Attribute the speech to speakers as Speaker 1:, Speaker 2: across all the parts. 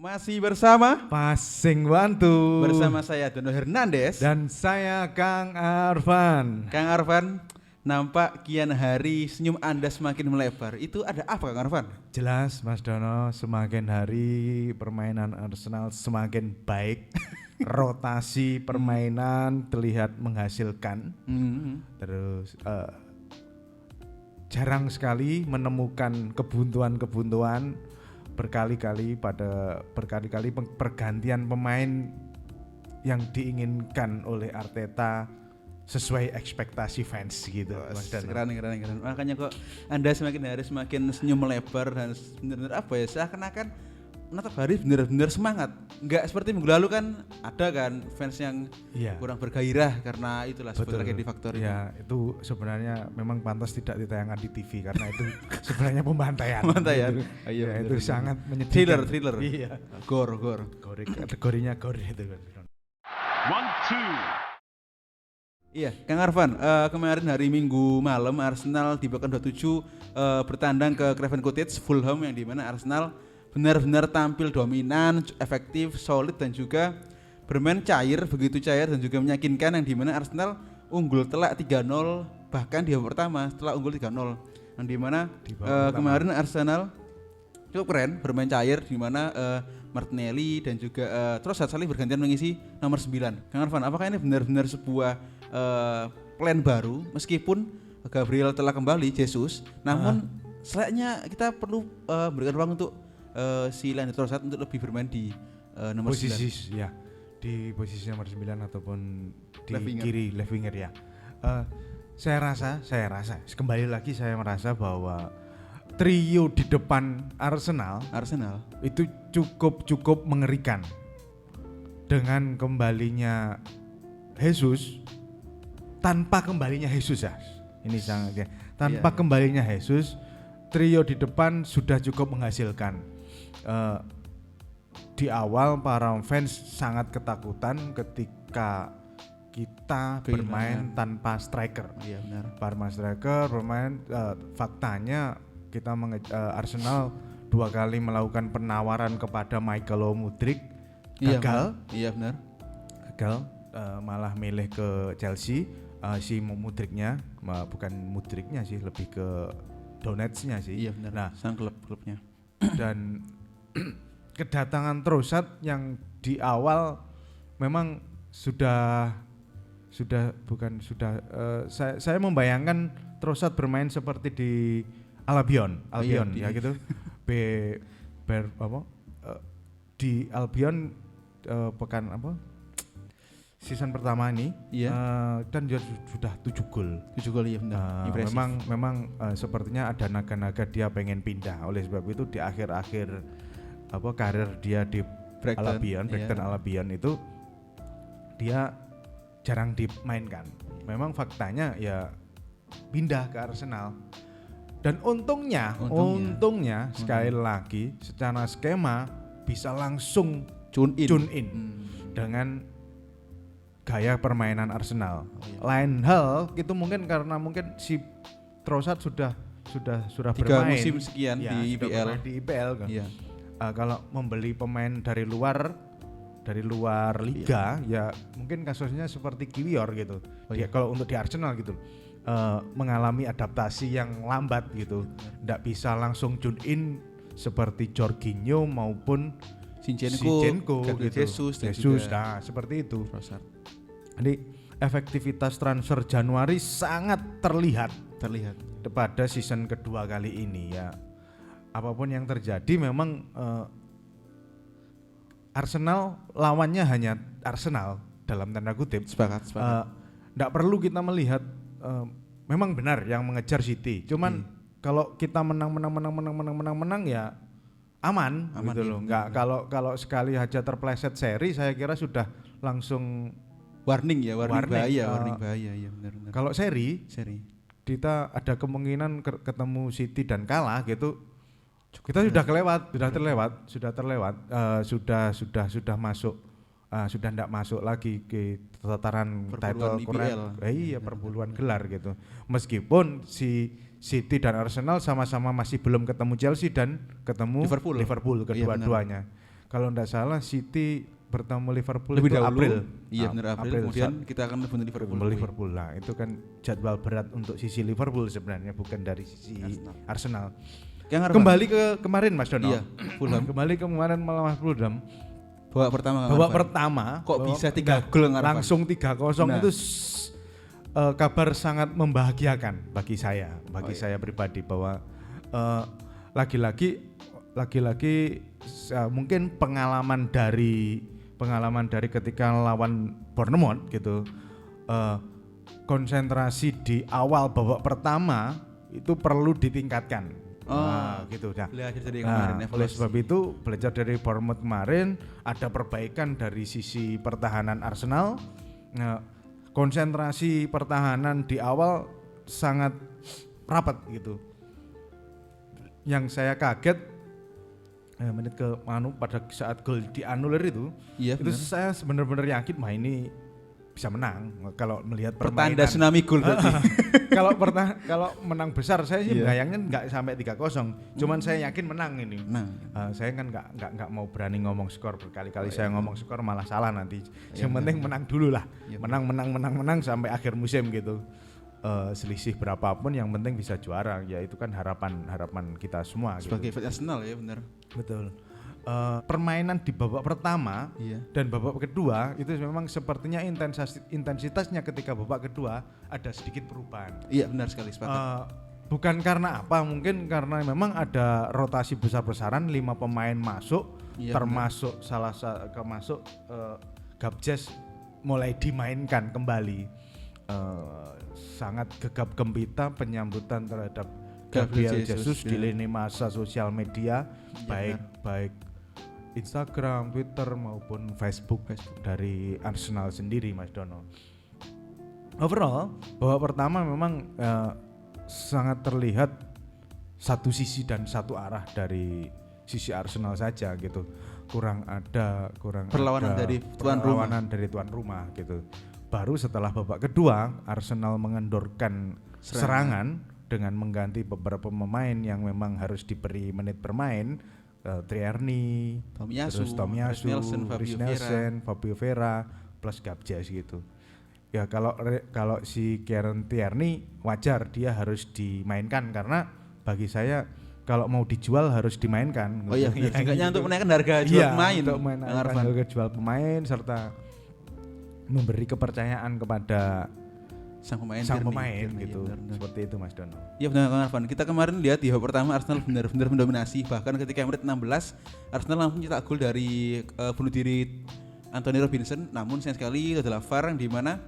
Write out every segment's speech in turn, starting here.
Speaker 1: Masih bersama
Speaker 2: Passing Wantu
Speaker 1: bersama saya Dono Hernandez
Speaker 2: dan saya Kang Arfan.
Speaker 1: Kang Arfan, nampak kian hari senyum Anda semakin melebar. Itu ada apa Kang Arfan?
Speaker 2: Jelas Mas Dono, semakin hari permainan Arsenal semakin baik. Rotasi permainan terlihat menghasilkan. Terus jarang sekali menemukan kebuntuan-kebuntuan. Berkali-kali pergantian pemain yang diinginkan oleh Arteta sesuai ekspektasi fans gitu.
Speaker 1: Keren. Makanya kok Anda semakin hari semakin senyum melebar dan benar-benar apa ya, seakan-akan menatap hari benar-benar semangat. Enggak seperti minggu lalu kan ada kan fans yang kurang bergairah karena itulah sebenarnya di faktor
Speaker 2: ya, itu sebenarnya memang pantas tidak ditayangkan di TV karena itu sebenarnya pembantaian.
Speaker 1: Gitu.
Speaker 2: Ya, itu sangat menyedihkan.
Speaker 1: Thriller.
Speaker 2: Iya.
Speaker 1: Gor.
Speaker 2: Kategorinya gor itu.
Speaker 3: 1-2.
Speaker 1: Iya, Kang Arfan, kemarin hari Minggu malam Arsenal di pekan 27 bertandang ke Craven Cottage Fulham, yang dimana Arsenal benar-benar tampil dominan, efektif, solid dan juga bermain begitu cair dan juga meyakinkan, yang dimana Arsenal unggul telak 3-0 bahkan di babak pertama setelah unggul 3-0, yang dimana kemarin Arsenal cukup keren bermain cair, dimana Martinelli dan juga Trossard saling bergantian mengisi nomor 9. Kang Arfan, apakah ini benar-benar sebuah plan baru meskipun Gabriel telah kembali, Jesus, namun selayaknya kita perlu berikan ruang untuk si Leandro Trossard untuk lebih bermain di nomor
Speaker 2: posisi
Speaker 1: 9.
Speaker 2: Ya, di posisi nomor 9 ataupun di
Speaker 1: left
Speaker 2: kiri left winger ya. Saya rasa kembali lagi saya merasa bahwa trio di depan Arsenal itu cukup mengerikan. Dengan kembalinya Jesus, tanpa kembalinya Jesus ya. Ini sangat ya. Tanpa kembalinya Jesus, trio di depan sudah cukup menghasilkan. Di awal para fans sangat ketakutan ketika kita bermain tanpa striker.
Speaker 1: Iya benar.
Speaker 2: Tanpa striker bermain, faktanya kita Arsenal 2 kali melakukan penawaran kepada Michael Mudryk, gagal.
Speaker 1: Iya benar.
Speaker 2: Gagal, malah milih ke Chelsea. Si Mudryknya, bukan Mudryknya sih, lebih ke Donetsknya sih.
Speaker 1: Iya benar.
Speaker 2: Nah,
Speaker 1: sang klubnya.
Speaker 2: Dan kedatangan Trossard yang di awal memang saya membayangkan Trossard bermain seperti di Albion ya gitu. Di Albion pekan season pertama ini, dan dia sudah 7 gol. 7 gol, iya benar. Memang sepertinya ada naga-naga dia pengen pindah. Oleh sebab itu di akhir-akhir karir dia di Brighton Albion itu dia jarang dimainkan. Memang faktanya ya pindah ke Arsenal. Dan untungnya sekali lagi secara skema bisa langsung tune in dengan gaya permainan Arsenal. Lain hal itu mungkin karena si Trossard sudah
Speaker 1: 3
Speaker 2: bermain
Speaker 1: musim sekian di IPL
Speaker 2: kan. Kalau membeli pemain dari luar liga ya mungkin kasusnya seperti Kiwior gitu. Kalau untuk di Arsenal gitu mengalami adaptasi yang lambat gitu. Nggak bisa langsung tune in seperti Jorginho maupun Zinchenko gitu. Jesus, nah seperti itu. Jadi efektivitas transfer Januari sangat terlihat pada season kedua kali ini ya. Apapun yang terjadi memang Arsenal lawannya hanya Arsenal dalam tanda kutip.
Speaker 1: Sepakat.
Speaker 2: Nggak perlu kita melihat memang benar yang mengejar City. Cuman kalau kita menang ya aman gitu loh. Nggak kalau sekali aja terpleset seri, saya kira sudah langsung
Speaker 1: warning bahaya ya benar.
Speaker 2: Kalau seri kita ada kemungkinan ketemu City dan kalah gitu. Kita sudah terlewat, sudah masuk, sudah tidak masuk lagi ke tataran title perburuan gelar gitu. Meskipun si City dan Arsenal sama-sama masih belum ketemu Chelsea dan ketemu Liverpool kedua-duanya. kalau enggak salah City bertemu Liverpool
Speaker 1: lebih
Speaker 2: itu
Speaker 1: dahulu.
Speaker 2: April.
Speaker 1: Iya benar April. Kemudian kita akan bertemu
Speaker 2: Liverpool. Lah itu kan jadwal berat untuk sisi Liverpool sebenarnya, bukan dari sisi Arsenal. Kembali ke kemarin Mas Dono.
Speaker 1: Iya, Fulham.
Speaker 2: Kembali ke kemarin melawan Fulham.
Speaker 1: Babak pertama kok bisa 3 gol
Speaker 2: langsung 3-0 itu kabar sangat membahagiakan bagi saya, saya pribadi, bahwa lagi-lagi mungkin pengalaman dari ketika lawan Bournemouth gitu, konsentrasi di awal babak pertama itu perlu ditingkatkan. Gitu dah. Oleh sebab itu belajar dari Bournemouth kemarin, ada perbaikan dari sisi pertahanan Arsenal. Konsentrasi pertahanan di awal sangat rapat gitu. Yang saya kaget menit ke pada saat gol dianulir itu, itu saya benar-benar yakin ini bisa menang kalau melihat permainan.
Speaker 1: Pertanda tsunami gol berarti.
Speaker 2: Kalau menang besar saya sih bayangin nggak sampai 3-0. Cuman saya yakin menang ini. Saya kan nggak mau berani ngomong skor berkali-kali. Saya ngomong skor malah salah nanti. Yang penting menang dulu lah. Menang sampai akhir musim gitu. Selisih berapapun yang penting bisa juara, ya itu kan harapan kita semua
Speaker 1: sebagai
Speaker 2: gitu.
Speaker 1: Arsenal ya benar.
Speaker 2: Betul. Permainan di babak pertama dan babak kedua itu memang sepertinya intensitasnya ketika babak kedua ada sedikit perubahan.
Speaker 1: Iya benar sekali, sepakat.
Speaker 2: Bukan karena apa, mungkin karena memang ada rotasi besar-besaran, 5 pemain masuk, termasuk Gabjes mulai dimainkan kembali. Sangat gegap gempita penyambutan terhadap Gabriel Jesus di lini masa sosial media, baik Instagram, Twitter maupun Facebook dari Arsenal sendiri, Mas Dono. Overall, babak pertama memang sangat terlihat satu sisi dan satu arah dari sisi Arsenal saja gitu. Kurang ada
Speaker 1: perlawanan dari tuan rumah
Speaker 2: gitu. Baru setelah babak kedua Arsenal mengendorkan serangan dengan mengganti beberapa pemain yang memang harus diberi menit bermain. Tierney, Tomiyasu, Reiss Nelson, Fabio Vieira plus Gabjes gitu. Ya kalau si Kieran Tierney wajar dia harus dimainkan, karena bagi saya kalau mau dijual harus dimainkan.
Speaker 1: Seenggaknya untuk menaikkan harga jual pemain.
Speaker 2: Untuk menaikkan harga jual pemain serta memberi kepercayaan kepada sang pemain gitu. Seperti itu Mas Dono.
Speaker 1: Iya benar Kang Arfan. Kita kemarin lihat di babak pertama Arsenal benar-benar mendominasi, bahkan ketika menit 16 Arsenal langsung cetak gol dari bunuh diri Anthony Robinson. Namun sayang sekali itu adalah VAR, yang dimana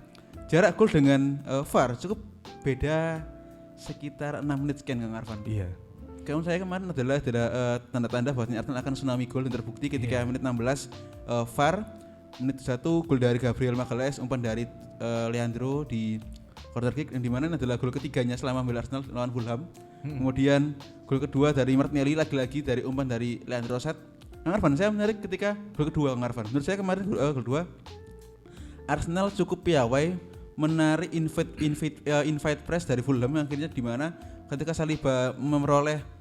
Speaker 1: jarak gol dengan VAR cukup beda sekitar 6 menit sekian Kang Arfan.
Speaker 2: Iya.
Speaker 1: Kalau saya kemarin adalah tanda-tanda bahwa Arsenal akan tsunami gol, dan terbukti ketika menit 16 VAR, menit 1 gol dari Gabriel Magalhaes, umpan dari Leandro di corner kick, yang dimana adalah gol ketiganya selama membela Arsenal lawan Fulham. Kemudian gol kedua dari Martinelli, lagi-lagi dari umpan dari Leandro Trossard. Kang Arfan, saya menarik ketika gol kedua Kang Arfan. Menurut saya kemarin gol kedua Arsenal cukup piawai menarik invite press dari Fulham, yang akhirnya dimana ketika Saliba memperoleh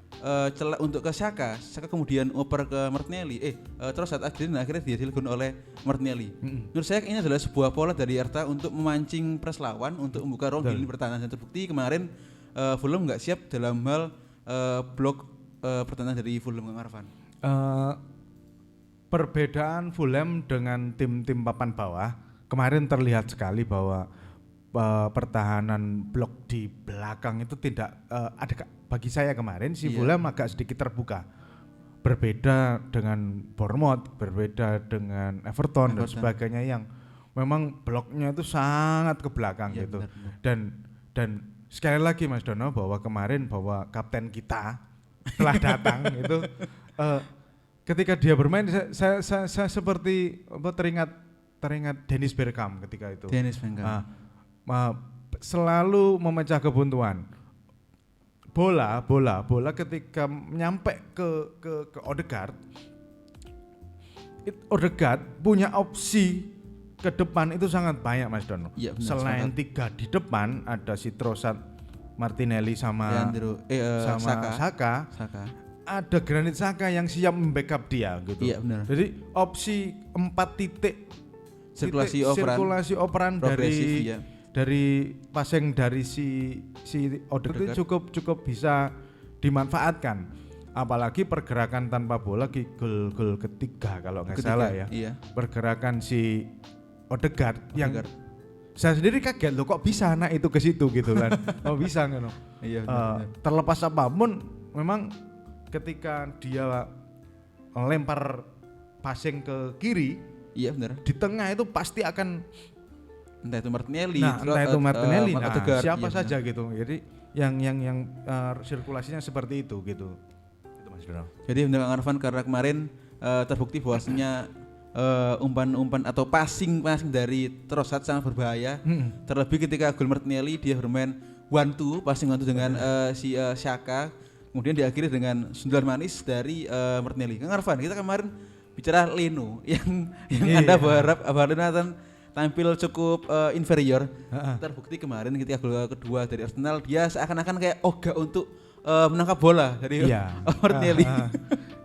Speaker 1: celah untuk ke Saka kemudian oper ke Martinelli, Trossard akhirnya dia dilakukan oleh Martinelli. Menurut saya ini adalah sebuah pola dari Arteta untuk memancing press lawan, untuk membuka ruang di lini pertahanan, dan terbukti kemarin Fulham nggak siap dalam hal blok pertahanan dari Fulham, Kang Arfan.
Speaker 2: Perbedaan Fulham dengan tim-tim papan bawah kemarin terlihat sekali bahwa pertahanan blok di belakang itu tidak ada. Bagi saya kemarin Fulham agak sedikit terbuka, berbeda dengan Bournemouth, berbeda dengan Everton dan sebagainya, yang memang bloknya itu sangat ke belakang gitu. Dan sekali lagi Mas Dono, bahwa kemarin bahwa kapten kita telah datang itu ketika dia bermain saya seperti teringat Dennis Bergkamp ketika itu. Selalu memecah kebuntuan. Bola ketika nyampe ke Odegaard punya opsi ke depan itu sangat banyak Mas Dono.
Speaker 1: Ya, benar,
Speaker 2: selain 3 di depan ada si Trossard, Martinelli sama
Speaker 1: Leandro,
Speaker 2: Saka. ada Granit Xhaka yang siap membackup dia gitu.
Speaker 1: Iya benar.
Speaker 2: Jadi opsi 4 titik
Speaker 1: sirkulasi operan
Speaker 2: dari passing dari si Odegaard cukup bisa dimanfaatkan. Apalagi pergerakan tanpa bola gol ketiga kalau nggak salah ya.
Speaker 1: Iya.
Speaker 2: Pergerakan si Odegaard yang saya sendiri kaget loh, kok bisa anak itu ke situ gitu kan. Oh bisa kan.
Speaker 1: Iya,
Speaker 2: terlepas apapun memang ketika dia lempar passing ke kiri,
Speaker 1: iya benar.
Speaker 2: Di tengah itu pasti akan
Speaker 1: entah itu Martinelli,
Speaker 2: siapa saja gitu. Jadi yang sirkulasinya seperti itu gitu. Itu Mas Dono.
Speaker 1: Jadi benar Kang Arfan, karena kemarin terbukti bahwasanya umpan atau passing dari Trossard sangat berbahaya. Terlebih ketika gol Martinelli dia bermain 1-2 passing 1-2 dengan si Xhaka. Kemudian diakhiri dengan sundulan manis dari Martinelli. Kang Arfan, kita kemarin bicara Leno yang Anda berharap Leno tampil cukup inferior. Terbukti kemarin ketika gol kedua dari Arsenal dia seakan-akan kayak ogah untuk menangkap bola dari Martinelli.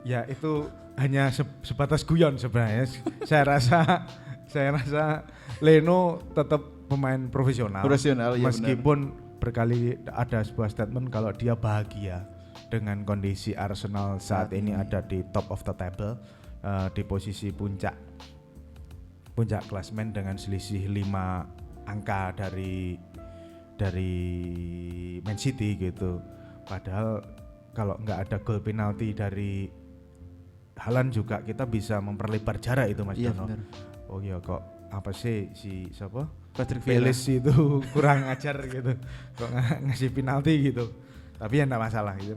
Speaker 2: Ya itu hanya sebatas guyon sebenarnya. Saya rasa Leno tetap pemain profesional.
Speaker 1: Iya,
Speaker 2: meskipun berkali ada sebuah statement kalau dia bahagia dengan kondisi Arsenal saat ini ada di top of the table, di posisi puncak klasemen dengan selisih 5 angka dari Man City gitu. Padahal kalau nggak ada gol penalti dari Haaland juga kita bisa memperlebar jarak itu Mas Dono. Oh iya kok apa sih si siapa?
Speaker 1: Patrick
Speaker 2: Vieira itu kurang ajar gitu. Kok ngasih penalti gitu. Tapi ya enggak masalah itu,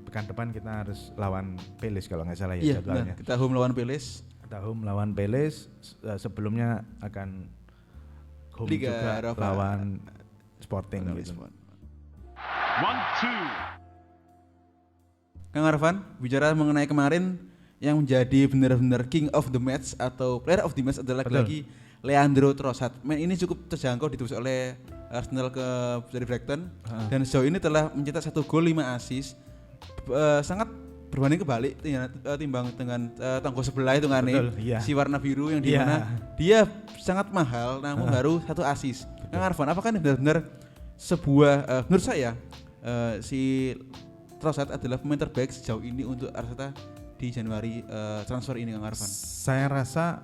Speaker 2: pekan depan kita harus lawan Palace kalau nggak salah ya jadwalnya.
Speaker 1: Kita home lawan Palace.
Speaker 2: Sebelumnya akan home
Speaker 1: Liga
Speaker 2: juga
Speaker 1: Eropa.
Speaker 2: Lawan Sporting gitu.
Speaker 3: 1-2.
Speaker 1: Kang Arfan, bicara mengenai kemarin yang menjadi benar-benar king of the match atau player of the match adalah lagi Leandro Trossard. Main ini cukup terjangkau ditebus oleh Arsenal dari Brighton dan sejauh ini telah mencetak 1 gol 5 assist. Sangat berbanding kebalik timbang dengan tanggo sebelah itu kan si warna biru yang dimana dia sangat mahal namun baru 1 assist. Kang Arfan, apakah ini benar-benar sebuah menurut saya si Trossard adalah pemain terbaik sejauh ini untuk Arteta di Januari transfer ini Kang Arfan?
Speaker 2: Saya rasa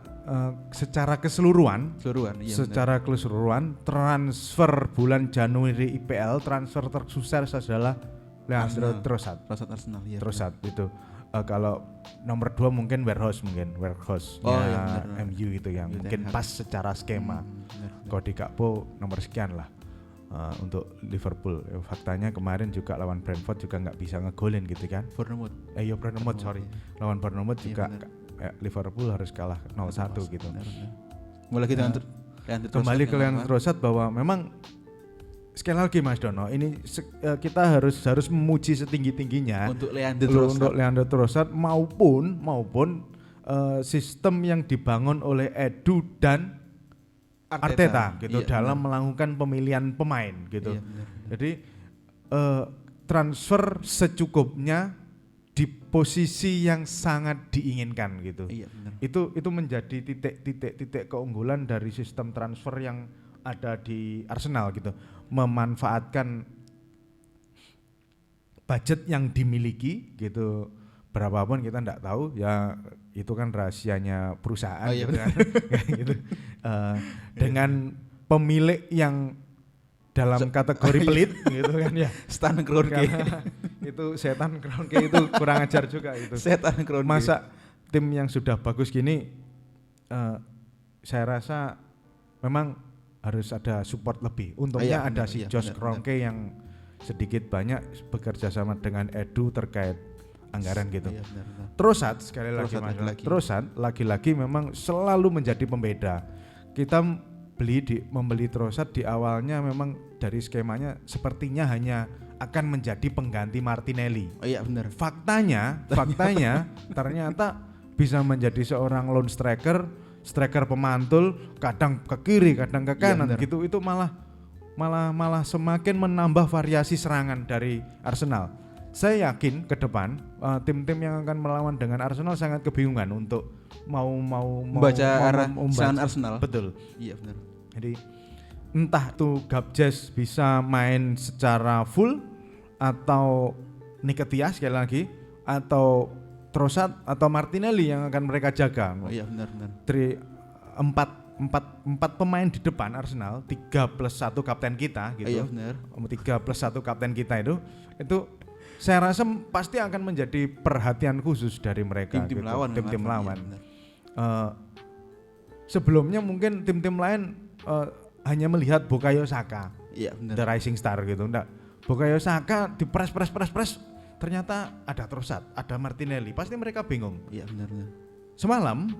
Speaker 2: secara keseluruhan keseluruhan transfer bulan Januari IPL transfer tersukses adalah Leandro Trossard
Speaker 1: Arsenal ya.
Speaker 2: Trossard itu kalau nomor 2 mungkin Weghorst MU itu yang mungkin pas secara skema. Cody Gakpo nomor sekian lah. Untuk Liverpool faktanya kemarin juga lawan Brentford juga nggak bisa ngegolin gitu kan.
Speaker 1: Bournemouth
Speaker 2: lawan Bournemouth juga Liverpool harus kalah 0-1 gitu. Kembali ke Leandro Trossard bahwa memang sekali lagi Mas Dono ini kita harus memuji setinggi-tingginya
Speaker 1: untuk
Speaker 2: Leandro Trossard maupun sistem yang dibangun oleh Edu dan Arteta gitu dalam melakukan pemilihan pemain gitu. Jadi transfer secukupnya di posisi yang sangat diinginkan gitu. Itu menjadi titik keunggulan dari sistem transfer yang ada di Arsenal gitu. Memanfaatkan budget yang dimiliki gitu. Berapapun kita enggak tahu ya, itu kan rahasianya perusahaan gitu kan. Gitu. Dengan pemilik yang dalam kategori pelit gitu kan ya.
Speaker 1: Stan Kroenke.
Speaker 2: Itu setan Kroenke itu kurang ajar juga itu.
Speaker 1: Setan Kroenke.
Speaker 2: Masa tim yang sudah bagus gini saya rasa memang harus ada support lebih. Untungnya ada si Josh Kroenke yang sedikit banyak bekerja sama dengan Edu terkait anggaran gitu. Trossard sekali lagi Mas, Trossard lagi-lagi memang selalu menjadi pembeda. Kita membeli Trossard di awalnya memang dari skemanya sepertinya hanya akan menjadi pengganti Martinelli. Faktanya ternyata bisa menjadi seorang lone striker pemantul, kadang ke kiri, kadang ke kanan gitu. Itu malah semakin menambah variasi serangan dari Arsenal. saya yakin ke depan tim-tim yang akan melawan dengan Arsenal sangat kebingungan untuk mau
Speaker 1: membaca arah serangan Arsenal.
Speaker 2: Betul.
Speaker 1: Iya benar.
Speaker 2: Jadi entah tuh Gabjes bisa main secara full atau Nketiah sekali lagi atau Trossard atau Martinelli yang akan mereka jaga.
Speaker 1: Oh iya benar.
Speaker 2: Empat pemain di depan Arsenal, 3+1 kapten kita gitu.
Speaker 1: Iya benar.
Speaker 2: 3+1 kapten kita itu saya rasa pasti akan menjadi perhatian khusus dari mereka.
Speaker 1: Tim-tim
Speaker 2: gitu.
Speaker 1: lawan.
Speaker 2: Tim-tim lawan. Sebelumnya mungkin tim-tim lain hanya melihat Bukayo Saka.
Speaker 1: Iya benar.
Speaker 2: The Rising Star gitu. Enggak. Bukayo Saka di press ternyata ada Trossard, ada Martinelli. Pasti mereka bingung.
Speaker 1: Iya benar.
Speaker 2: Semalam.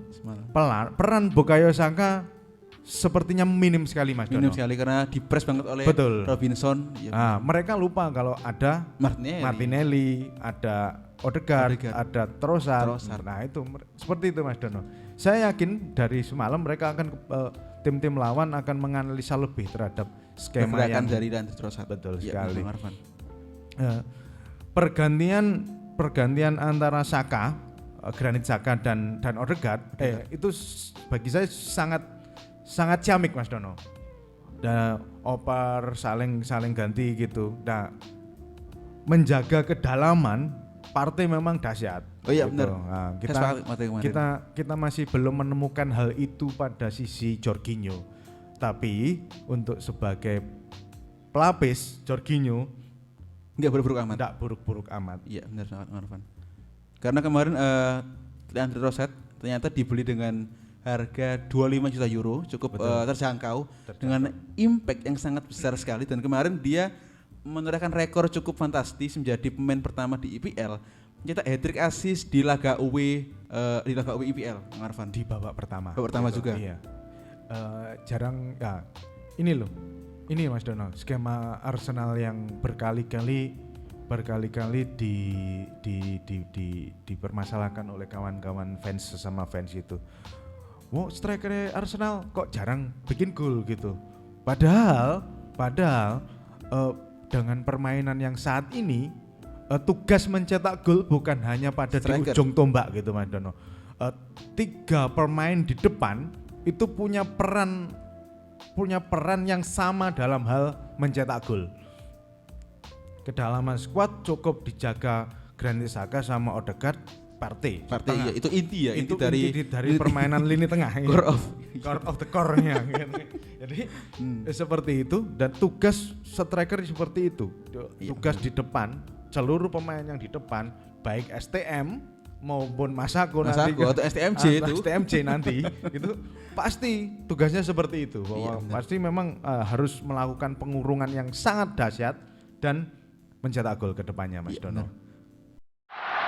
Speaker 2: Peran Bukayo Saka sepertinya minim sekali Mas Dono.
Speaker 1: Minim sekali karena di-press banget oleh Robinson.
Speaker 2: Ya, mereka lupa kalau ada Martinelli, ada Odegaard, ada Trossard. Nah itu seperti itu Mas Dono. Saya yakin dari semalam mereka akan tim-tim lawan akan menganalisa lebih terhadap skema yang
Speaker 1: dari Leandro Trossard.
Speaker 2: Betul sekali. Pergantian antara Saka, Granit Xhaka dan Odegaard itu bagi saya sangat ciamik Mas Dono. Oper saling ganti gitu. Nah, menjaga kedalaman partai memang dahsyat.
Speaker 1: Oh iya
Speaker 2: gitu.
Speaker 1: benar.
Speaker 2: Nah, kita masih belum menemukan hal itu pada sisi Jorginho. Tapi untuk sebagai pelapis Jorginho
Speaker 1: enggak
Speaker 2: buruk-buruk amat.
Speaker 1: Iya benar sangat Marvan. Karena kemarin Leandro Trossard ternyata dibeli dengan harga 25 juta euro, cukup terjangkau dengan impact yang sangat besar sekali, dan kemarin dia menorehkan rekor cukup fantastis menjadi pemain pertama di IPL mencetak hat-trick assist di laga away IPL Marvan.
Speaker 2: Di babak pertama.
Speaker 1: Juga.
Speaker 2: Iya. Jarang ya. Ini Mas Dono, skema Arsenal yang berkali-kali dipermasalahkan oleh kawan-kawan fans sesama fans itu. Wow, striker Arsenal kok jarang bikin gol gitu. Padahal dengan permainan yang saat ini tugas mencetak gol bukan hanya pada striker. Di ujung tombak gitu Mas Dono. 3 pemain di depan itu punya peran yang sama dalam hal mencetak gol. Kedalaman skuad cukup dijaga Granit Xhaka sama Odegaard. Partey
Speaker 1: ya, itu inti
Speaker 2: dari permainan lini tengah. Core of the core-nya. Jadi seperti itu, dan tugas striker seperti itu. Tugas di depan, seluruh pemain yang di depan, baik STM maupun Masako nanti
Speaker 1: atau
Speaker 2: STMJ nanti itu pasti tugasnya seperti itu, bahwa pasti memang harus melakukan pengurungan yang sangat dahsyat dan mencetak gol ke depannya Mas Dono.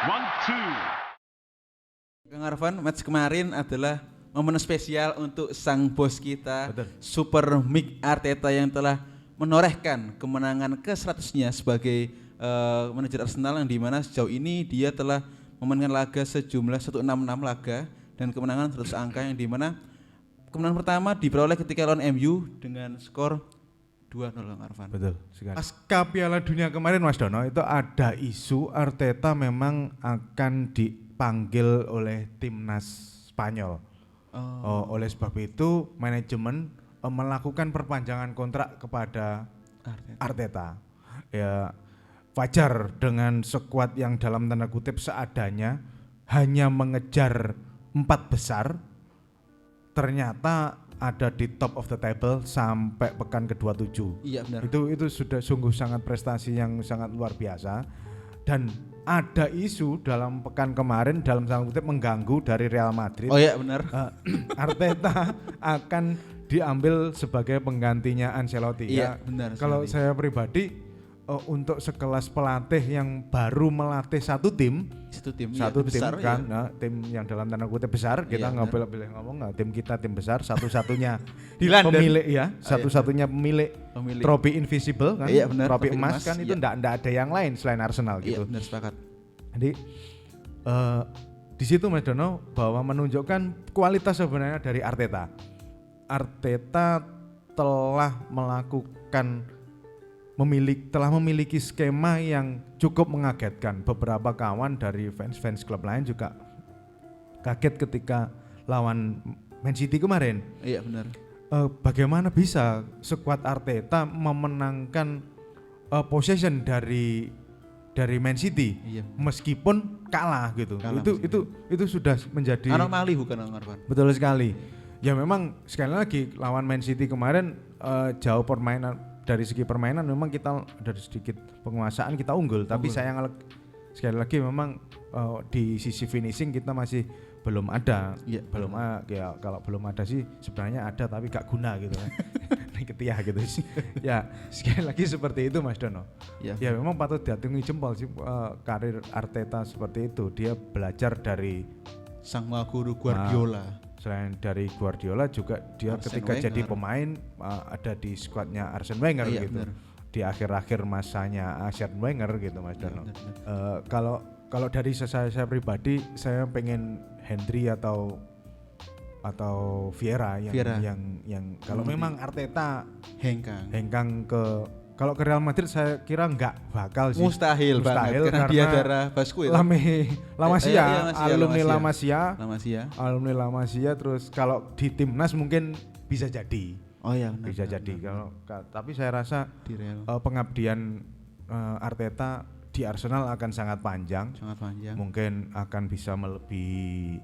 Speaker 3: 1-2.
Speaker 1: Kang Arfan, match kemarin adalah momen spesial untuk sang bos kita, Super Mikel Arteta, yang telah menorehkan kemenangan ke-100-nya sebagai manajer Arsenal, yang dimana sejauh ini dia telah memainkan laga sejumlah 166 laga dan kemenangan 100 angka, yang dimana kemenangan pertama diperoleh ketika lawan MU dengan skor 2-0 Kang Arfan.
Speaker 2: Betul sekali. Pasca Piala Dunia kemarin Mas Dono, itu ada isu Arteta memang akan dipanggil oleh timnas Spanyol. Oleh sebab itu manajemen melakukan perpanjangan kontrak kepada Arteta. Ya wajar dengan skuad yang dalam tanda kutip seadanya, hanya mengejar 4 besar, ternyata ada di top of the table sampai pekan ke-27.
Speaker 1: Iya benar.
Speaker 2: Itu sudah sungguh sangat prestasi yang sangat luar biasa. Dan ada isu dalam pekan kemarin dalam tanda kutip mengganggu dari Real Madrid.
Speaker 1: Oh iya benar.
Speaker 2: Arteta akan diambil sebagai penggantinya Ancelotti.
Speaker 1: Iya benar.
Speaker 2: Kalau saya pribadi untuk sekelas pelatih yang baru melatih satu tim besar, kan, ya. Tim yang dalam tanda kutip besar, kita nggak boleh ngomong tim kita tim besar, satu-satunya
Speaker 1: di London,
Speaker 2: pemilik ya, satu-satunya pemilik trofi invisible kan, trofi emas kan, itu nggak ada yang lain selain Arsenal gitu.
Speaker 1: Iya benar, sepakat.
Speaker 2: Jadi di situ Mas Dono bahwa menunjukkan kualitas sebenarnya dari Arteta. Arteta telah melakukan telah memiliki skema yang cukup mengagetkan. Beberapa kawan dari fans klub lain juga kaget ketika lawan Man City kemarin.
Speaker 1: Iya benar.
Speaker 2: Bagaimana bisa skuad Arteta memenangkan possession dari Man City, meskipun kalah gitu. Itu sudah menjadi
Speaker 1: anomali bukan Arfan?
Speaker 2: Betul sekali. Ya memang sekali lagi lawan Man City kemarin jauh permainan, dari segi permainan memang kita dari sedikit penguasaan kita unggul. Tapi sayang sekali lagi memang di sisi finishing kita masih belum ada. Ya kalau belum ada sih sebenarnya ada tapi gak guna gitu kan. Ketiah gitu sih. Ya sekali lagi seperti itu Mas Dono. Ya memang patut diacungi jempol sih karir Arteta seperti itu. Dia belajar dari
Speaker 1: sang guru Guardiola.
Speaker 2: Selain dari Guardiola juga dia Arsene ketika Wenger. Jadi pemain ada di skuadnya Arsene Wenger gitu. Bener. Di akhir-akhir masanya Arsene Wenger gitu Mas Dono. Kalau dari saya pribadi saya pengen Henry atau Vieira yang kalau memang Arteta hengkang kalau ke Real Madrid saya kira enggak bakal sih.
Speaker 1: Mustahil banget karena dia darah Basku itu.
Speaker 2: Alumni La Masia terus kalau di timnas mungkin bisa jadi.
Speaker 1: Oh iya,
Speaker 2: bisa jadi. Tapi saya rasa pengabdian Arteta di Arsenal akan sangat panjang. Mungkin akan bisa melebihi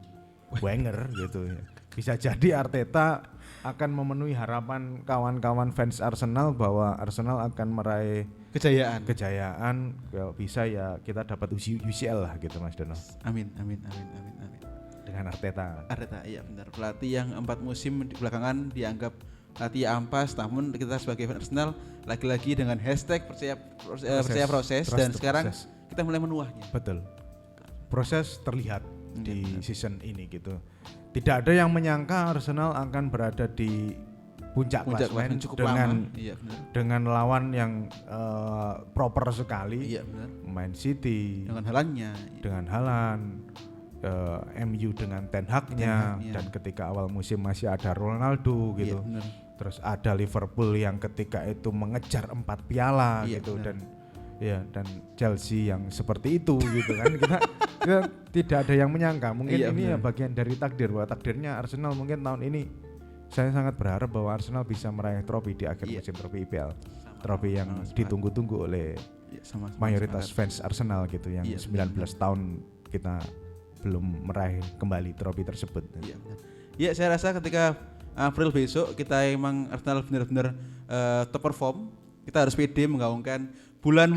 Speaker 2: Wenger gitu ya. Bisa jadi Arteta akan memenuhi harapan kawan-kawan fans Arsenal bahwa Arsenal akan meraih kejayaan. Kalau bisa ya kita dapat UCL lah gitu Mas Dono.
Speaker 1: Amin.
Speaker 2: Dengan Arteta
Speaker 1: iya benar. Pelatih yang 4 musim di belakangan dianggap pelatih ampas, namun kita sebagai fans Arsenal lagi-lagi dengan hashtag percaya proses dan sekarang kita mulai menuahnya.
Speaker 2: Betul. Proses terlihat di season ini gitu. Tidak ada yang menyangka Arsenal akan berada di puncak klasemen dengan lawan yang proper sekali. Man City
Speaker 1: dengan
Speaker 2: Haaland, MU dengan Ten Hag-nya dan ketika awal musim masih ada Ronaldo gitu. Terus ada Liverpool yang ketika itu mengejar 4 piala gitu dan Chelsea yang seperti itu gitu kan. Kita tidak ada yang menyangka. Mungkin ini ya bagian dari takdir, bahwa takdirnya Arsenal mungkin tahun ini saya sangat berharap bahwa Arsenal bisa meraih trofi di akhir musim, trofi IPL. Trofi yang ditunggu-tunggu oleh mayoritas fans Arsenal gitu yang 19 tahun kita belum meraih kembali trofi tersebut.
Speaker 1: Iya, saya rasa ketika April besok kita emang Arsenal benar-benar top perform, kita harus pede menggaungkan bulan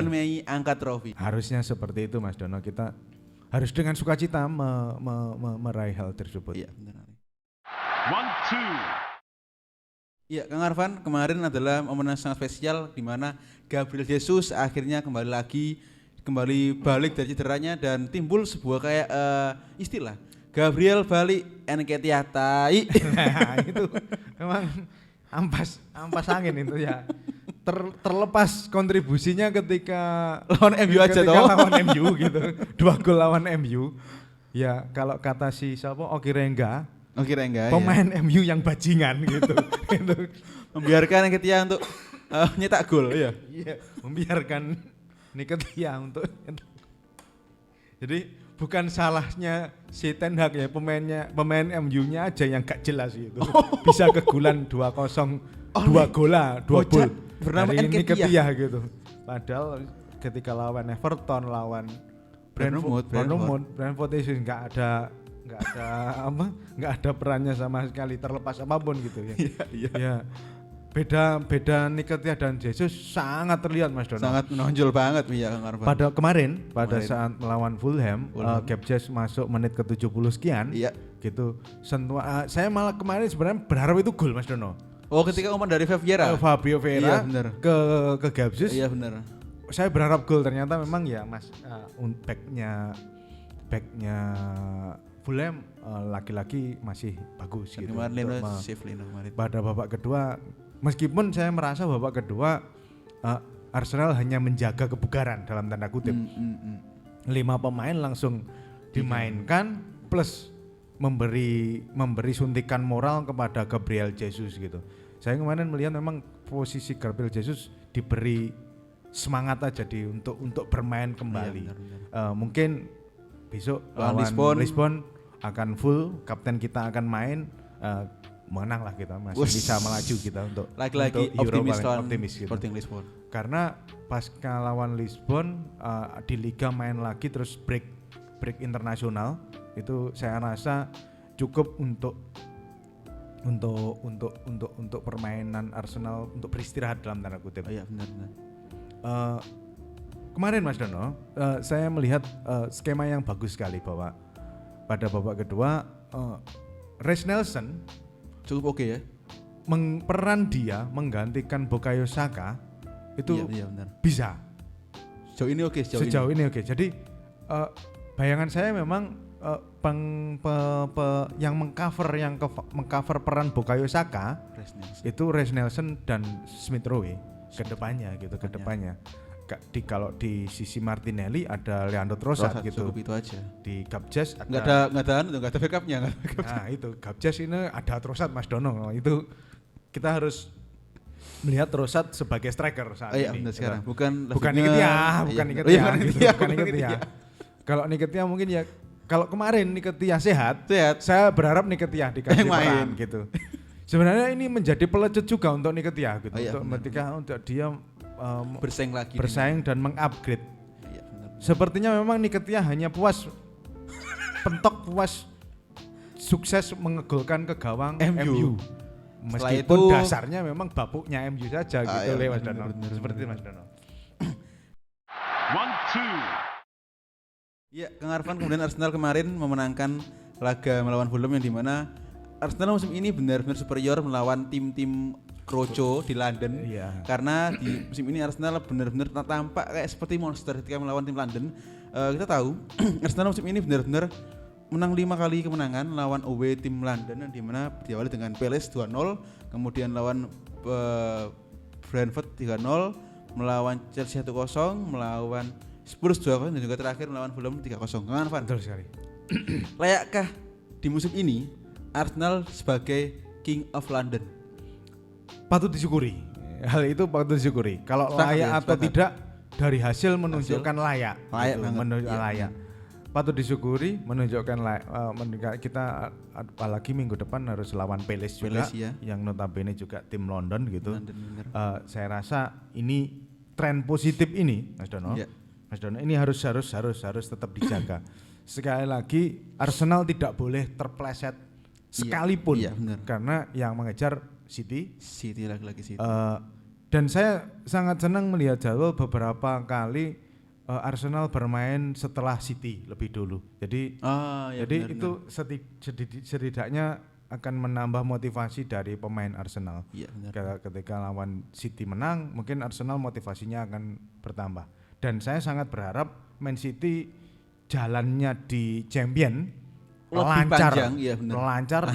Speaker 1: Mei angkat trofi.
Speaker 2: Harusnya seperti itu Mas Dono, kita harus dengan sukacita meraih hal tersebut.
Speaker 1: Iya benar. 1-2. Iya Kang Arfan, kemarin adalah momen yang sangat spesial di mana Gabriel Jesus akhirnya kembali balik dari cederanya dan timbul sebuah kayak istilah Gabriel balik Nketiah tai.
Speaker 2: Nah, itu memang ampas angin itu ya. Terlepas kontribusinya ketika
Speaker 1: lawan MU aja toh.
Speaker 2: Lawan MU gitu. 2 gol lawan MU. Ya kalau kata si siapa Okirenga, pemain MU yang bajingan gitu.
Speaker 1: Membiarkan Nketiah untuk nyetak gol ya.
Speaker 2: Iya, membiarkan Nketiah untuk jadi bukan salahnya si Ten Hag ya, pemain MU-nya aja yang gak jelas gitu. Bisa kegulan 2-0, 2 gol
Speaker 1: bernama
Speaker 2: Nketiah gitu. Padahal ketika lawan Everton, lawan Brentford itu nggak ada perannya sama sekali, terlepas apapun gitu ya. Ya. Beda Nketiah dan Jesus sangat terlihat Mas Dono.
Speaker 1: Sangat menonjol banget ya Kang Arfan.
Speaker 2: Pada saat melawan Fulham. Gabjes masuk menit ke-70 sekian.
Speaker 1: Iya.
Speaker 2: Gitu. Saya malah kemarin sebenarnya berharap itu gol Mas Dono.
Speaker 1: Oh, ketika umpan dari
Speaker 2: Fabio Vieira ke Gabjes.
Speaker 1: Iya benar.
Speaker 2: Saya berharap gol, ternyata memang ya Mas backnya Fulham laki-laki masih bagus gitu. Pada babak kedua, meskipun saya merasa babak kedua Arsenal hanya menjaga kebugaran dalam tanda kutip. 5 pemain langsung dimainkan plus memberi suntikan moral kepada Gabriel Jesus gitu. Saya kemarin melihat memang posisi Gabriel Jesus diberi semangat aja untuk bermain kembali. Iya, benar. Mungkin besok lawan Lisbon akan full, kapten kita akan main, menang lah kita, masih bisa melaju kita untuk
Speaker 1: lagi-lagi optimis gitu. Sporting Lisbon.
Speaker 2: Karena pasca lawan Lisbon di liga main lagi terus break internasional, itu saya rasa cukup untuk permainan Arsenal untuk beristirahat dalam tanda kutip.
Speaker 1: Iya benar.
Speaker 2: Kemarin Mas Dono, saya melihat skema yang bagus sekali bahwa pada babak kedua Reiss Nelson
Speaker 1: cukup oke ya.
Speaker 2: Peran dia menggantikan Bukayo Saka itu
Speaker 1: benar.
Speaker 2: Bisa.
Speaker 1: Sejauh ini oke.
Speaker 2: Jadi bayangan saya memang yang mengcover peran Bukayo Saka itu Reiss Nelson dan Smith Rowe kedepannya. Kalau di sisi Martinelli ada Leandro Trossard gitu.
Speaker 1: Cukup itu aja.
Speaker 2: Di Gabjes
Speaker 1: enggak ada backupnya.
Speaker 2: Nah itu Gabjes ini ada Trossard Mas Dono. Itu kita harus melihat Trossard sebagai striker saat ini.
Speaker 1: Benar sekarang. Bukan
Speaker 2: Nketiah. Kalau Nketiah mungkin ya, kalau kemarin Nketiah sehat, saya berharap Nketiah dikasih peran gitu. Sebenarnya ini menjadi pelecut juga untuk Nketiah gitu. Untuk dia bersaing dan mengupgrade. Sepertinya memang Nketiah hanya puas sukses mengegolkan ke gawang MU. Meskipun dasarnya memang bapuknya MU saja gitu Mas Dono. Seperti Mas Dono.
Speaker 1: 1-2. Ya, Kang Arfan, kemudian Arsenal kemarin memenangkan laga melawan Fulham yang dimana Arsenal musim ini benar-benar superior melawan tim-tim kroco di London. Karena di musim ini Arsenal benar-benar tampak kayak seperti monster ketika melawan tim London. Kita tahu Arsenal musim ini benar-benar menang 5 kali kemenangan lawan away tim London, di mana diawali dengan Palace 2-0, kemudian lawan Brentford 3-0, melawan Chelsea 1-0, melawan Spurs 2-0 dan juga terakhir melawan Fulham 3-0. Kang Arfan,
Speaker 2: betul sekali.
Speaker 1: Layakkah di musim ini Arsenal sebagai King of London?
Speaker 2: Patut disyukuri. Hal itu patut disyukuri. Kalau layak atau tidak dari hasil menunjukkan layak. Layak. Patut disyukuri, menunjukkan kita apalagi minggu depan harus lawan Palace juga yang notabene juga tim London gitu. Saya rasa ini tren positif ini Mas Dono. Mas Dono ini harus tetap dijaga. Sekali lagi Arsenal tidak boleh terpleset sekalipun karena yang mengejar City lagi. Dan saya sangat senang melihat jadwal beberapa kali Arsenal bermain setelah City lebih dulu. Jadi itu setidaknya akan menambah motivasi dari pemain Arsenal. Ketika lawan City menang, mungkin Arsenal motivasinya akan bertambah. Dan saya sangat berharap Man City jalannya di Champion lancar,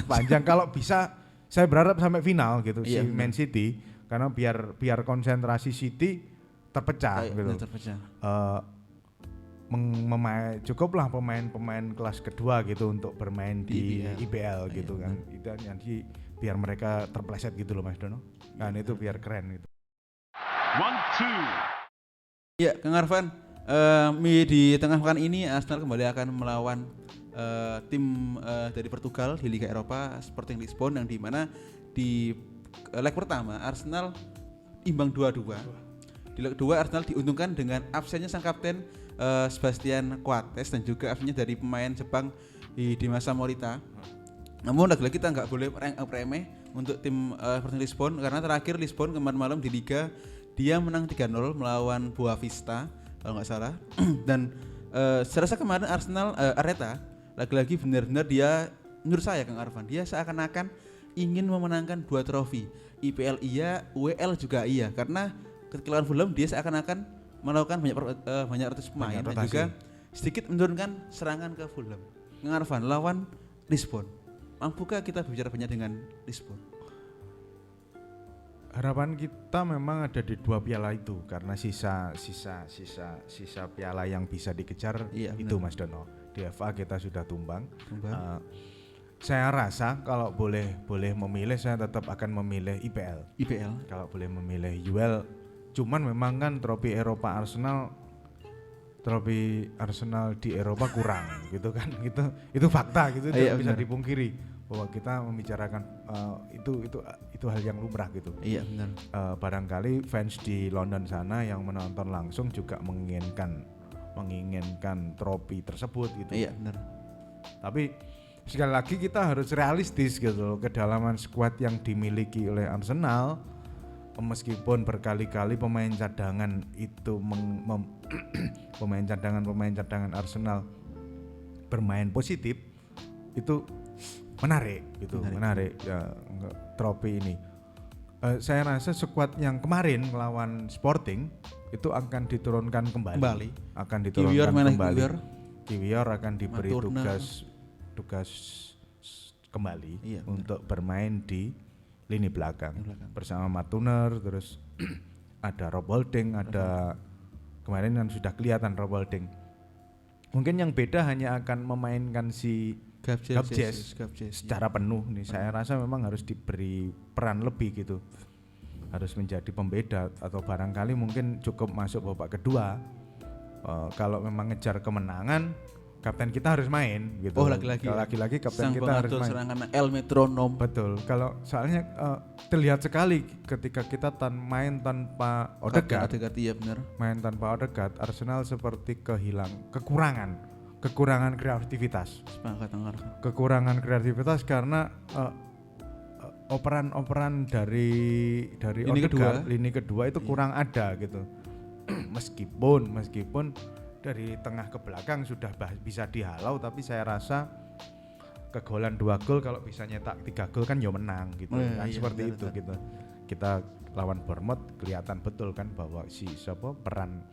Speaker 2: panjang. Kalau bisa saya berharap sampai final gitu Man City, karena biar konsentrasi City terpecah gitu. Cukuplah pemain kelas kedua gitu untuk bermain di IPL gitu kan. Itu nanti biar mereka terpleset gitu loh Mas Dono. Kan itu biar keren gitu.
Speaker 1: 1-2. Ya, Kang Arfan, di tengah pekan ini Arsenal kembali akan melawan tim dari Portugal di Liga Eropa Sporting Lisbon, yang dimana di leg pertama Arsenal imbang 2-2. Di leg kedua Arsenal diuntungkan dengan absennya sang kapten Sebastian Coates dan juga absennya dari pemain Jepang di Masa Morita. Namun lagi-lagi kita nggak boleh remeh untuk tim Sporting Lisbon, karena terakhir Lisbon kemarin malam di Liga dia menang 3-0 melawan Boavista kalau nggak salah. Dan saya rasa kemarin Arteta lagi-lagi benar-benar dia, menurut saya Kang Arfan, dia seakan-akan ingin memenangkan 2 trofi, IPL iya, UEL juga iya, karena ketika lawan Fulham dia seakan-akan melakukan banyak rotas pemain dan juga sedikit menurunkan serangan ke Fulham. Kang Arfan, lawan Lisbon, mampukah kita berbicara banyak dengan Lisbon?
Speaker 2: Harapan kita memang ada di 2 piala itu, karena sisa piala yang bisa dikejar itu Mas Dono. Di FA kita sudah tumbang. Saya rasa kalau boleh memilih, saya tetap akan memilih IPL. Kalau boleh memilih UEL, cuman memang kan trofi Eropa trofi Arsenal di Eropa kurang gitu kan, itu fakta gitu, tidak bisa dipungkiri bahwa kita membicarakan itu hal yang lumrah gitu.
Speaker 1: Iya benar.
Speaker 2: Barangkali fans di London sana yang menonton langsung juga menginginkan trofi tersebut gitu.
Speaker 1: Iya benar.
Speaker 2: Tapi sekali lagi kita harus realistis gitu, kedalaman skuad yang dimiliki oleh Arsenal, meskipun berkali-kali pemain cadangan itu pemain cadangan Arsenal bermain positif, itu menarik ya, trofi ini. Saya rasa skuad yang kemarin melawan Sporting itu akan diturunkan kembali. Kiwior akan diberi tugas kembali untuk bermain di lini belakang. Bersama Matuner, terus ada Rob Holding, ada kemarin kan sudah kelihatan Rob Holding. Mungkin yang beda hanya akan memainkan si Gabjes secara penuh nih. Saya rasa memang harus diberi peran lebih gitu, harus menjadi pembeda, atau barangkali mungkin cukup masuk babak kedua. Kalau memang ngejar kemenangan, kapten kita harus main gitu. Lagi-lagi kapten kita harus main.
Speaker 1: Serangan El Metronom.
Speaker 2: Betul. Kalau soalnya terlihat sekali ketika kita main tanpa Odegaard.
Speaker 1: Iya benar.
Speaker 2: Main tanpa Odegaard, Arsenal seperti kekurangan kreativitas. Kekurangan kreativitas karena operan dari Odegaard lini kedua itu kurang ada gitu. Meskipun dari tengah ke belakang sudah bisa dihalau, tapi saya rasa kegolan 2 gol kalau bisa nyetak 3 gol kan ya menang gitu. Seperti itu gitu. Kita lawan Bournemouth kelihatan betul kan bahwa peran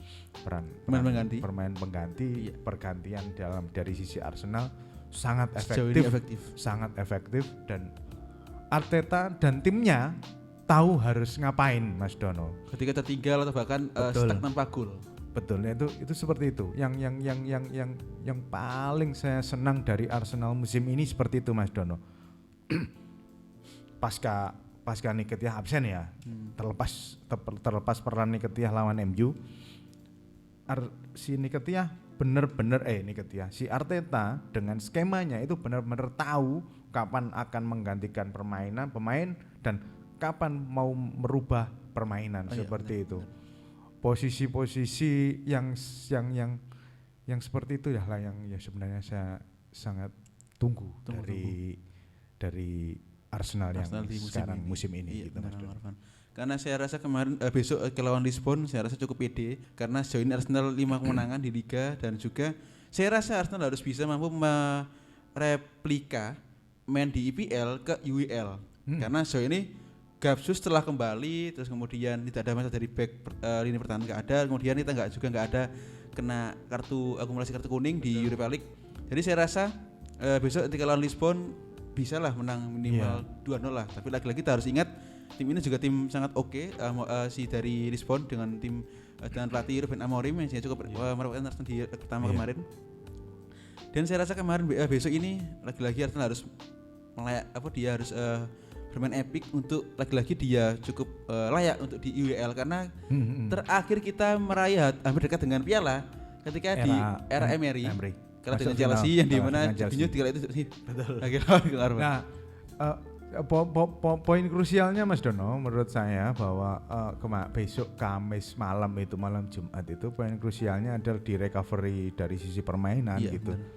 Speaker 2: pemain pengganti pergantian dari sisi Arsenal sangat efektif dan Arteta dan timnya tahu harus ngapain, Mas Dono.
Speaker 1: Ketika tertinggal atau bahkan stuck tanpa gol.
Speaker 2: Betul, itu seperti itu. Yang paling saya senang dari Arsenal musim ini seperti itu, Mas Dono. Pasca Nketiah absen ya. Terlepas peran Nketiah lawan MU. Si Arteta dengan skemanya itu benar-benar tahu kapan akan menggantikan pemain dan kapan mau merubah permainan seperti itu. Posisi-posisi yang seperti itu ya yang sebenarnya saya sangat tunggu. Dari Arsenal yang sekarang musim ini gitu, Mas.
Speaker 1: Karena saya rasa kemarin besok ke lawan Lisbon saya rasa cukup pede karena sejauh ini Arsenal 5 kemenangan di Liga, dan juga saya rasa Arsenal harus bisa mampu mereplika main di IPL ke UEL. Karena sejauh ini Gabsus telah kembali, terus kemudian tidak ada masalah dari back lini pertahanan nggak ada, kemudian kita nggak ada kena akumulasi kartu kuning di Europa League. Jadi saya rasa besok ketika lawan Lisbon bisa lah menang minimal 2-0 lah. Tapi lagi-lagi kita harus ingat tim ini juga tim sangat oke, si dari Lisbon dengan tim dengan pelatih Ruben Amorim yang cukup merupakan Arsenal di pertama kemarin. Dan saya rasa kemarin besok ini lagi-lagi Arsenal harus harus bermain epic untuk lagi-lagi dia cukup layak untuk di UEL karena terakhir kita meraih hampir dekat dengan piala ketika di era Emery. Kalau dengan Chelsea yang di mana Coutinho tinggal itu sih. Betul.
Speaker 2: Nah, poin krusialnya Mas Dono menurut saya bahwa besok Kamis malam Jumat itu poin krusialnya adalah di recovery dari sisi permainan gitu. Benar.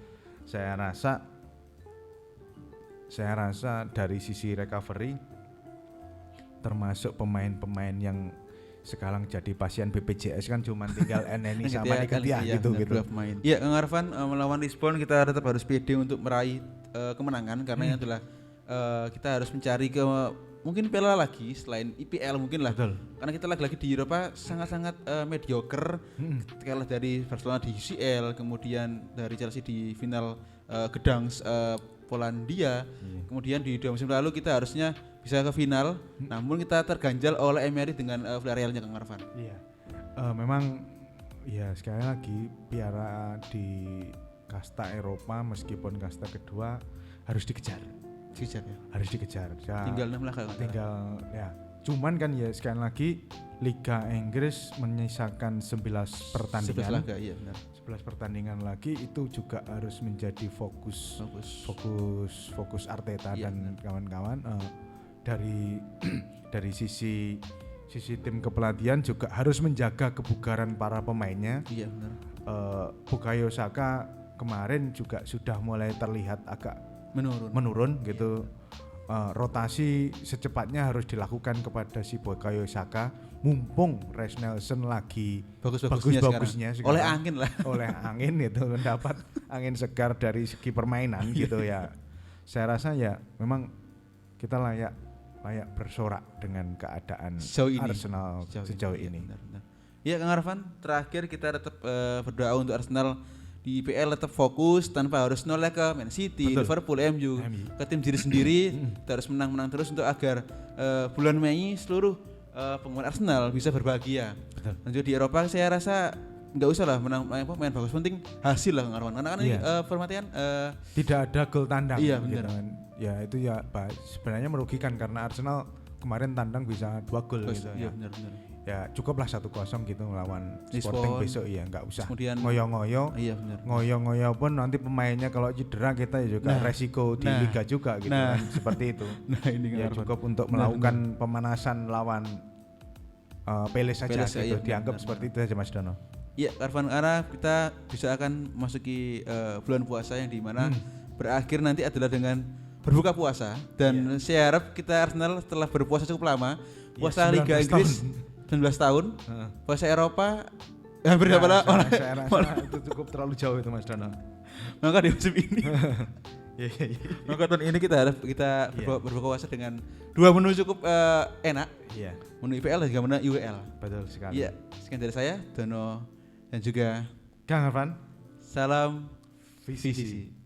Speaker 2: Saya rasa dari sisi recovery termasuk pemain-pemain yang sekarang jadi pasien BPJS kan cuma tinggal Eneni sama Nketiah gitu.
Speaker 1: Iya, Kang Arfan, melawan Lisbon kita tetap harus pede untuk meraih kemenangan karena adalah kita harus mencari mungkin piala lagi selain IPL mungkin lah.
Speaker 2: Betul.
Speaker 1: Karena kita lagi-lagi di Eropa sangat-sangat mediocre. Kalah dari Barcelona di UCL, kemudian dari Chelsea di final Gdansk Polandia. Kemudian di 2 musim lalu kita harusnya bisa ke final, namun kita terganjal oleh Emery dengan Villarrealnya, Kang Arfan.
Speaker 2: Iya. Memang ya sekali lagi piala di kasta Eropa meskipun kasta kedua harus dikejar.
Speaker 1: Dikejar ya.
Speaker 2: Harus dikejar. Ya,
Speaker 1: tinggal 6 laga.
Speaker 2: Tinggal ya. Cuman kan ya sekali lagi Liga Inggris menyisakan 11 pertandingan.
Speaker 1: 11 laga, iya benar.
Speaker 2: 11 pertandingan lagi itu juga harus menjadi fokus Arteta dan kawan-kawan. Dari sisi tim kepelatihan juga harus menjaga kebugaran para pemainnya.
Speaker 1: Iya benar.
Speaker 2: Bukayo Saka kemarin juga sudah mulai terlihat agak menurun gitu. Rotasi secepatnya harus dilakukan kepada si Bukayo Saka, mumpung Reiss Nelson lagi bagus-bagusnya sekarang. Oleh angin itu mendapat angin segar dari segi permainan gitu ya. Saya rasa ya memang kita layak bersorak dengan keadaan Arsenal sejauh ini.
Speaker 1: Ya Kang Arfan, terakhir kita tetap berdoa untuk Arsenal di IPL tetap fokus tanpa harus noleh ke Man City, Liverpool, MU, ke tim diri sendiri. Kita harus menang terus untuk agar bulan Mei seluruh penggemar Arsenal bisa berbahagia. Dan juga di Eropa saya rasa nggak usah lah main bagus, penting hasil lah Kang Arfan. Karena kan ini permatian
Speaker 2: tidak ada gol tandang.
Speaker 1: Iya benar.
Speaker 2: Gitu kan. Ya itu ya sebenarnya merugikan karena Arsenal kemarin tandang bisa 2 gol gitu.
Speaker 1: Iya benar.
Speaker 2: Ya cukuplah 1-0 gitu melawan Sporting besok ya, nggak usah
Speaker 1: kemudian
Speaker 2: ngoyo-ngoyo.
Speaker 1: Iya benar.
Speaker 2: Ngoyo-ngoyo pun nanti pemainnya kalau cedera kita juga resiko di liga juga gitu kan, seperti itu. Ini ya cukup untuk melakukan pemanasan lawan Pele saja gitu, dianggap seperti itu saja Mas Dono.
Speaker 1: Iya, Arfan Ara, kita bisa akan memasuki bulan puasa yang dimana berakhir nanti adalah dengan berbuka puasa dan saya harap kita Arsenal setelah berpuasa cukup lama, puasa Liga Inggris 19 tahun, puasa Eropa hampir dapat
Speaker 2: saya rasa itu cukup terlalu jauh itu Mas Dono.
Speaker 1: Maka di musim ini maka tahun ini kita harap kita berbuka puasa dengan 2 menu cukup enak. Menu IPL dan juga menu UEL.
Speaker 2: Betul sekali.
Speaker 1: Iya, sekian dari saya Dono dan juga
Speaker 2: Kang Arfan.
Speaker 1: Salam VCC.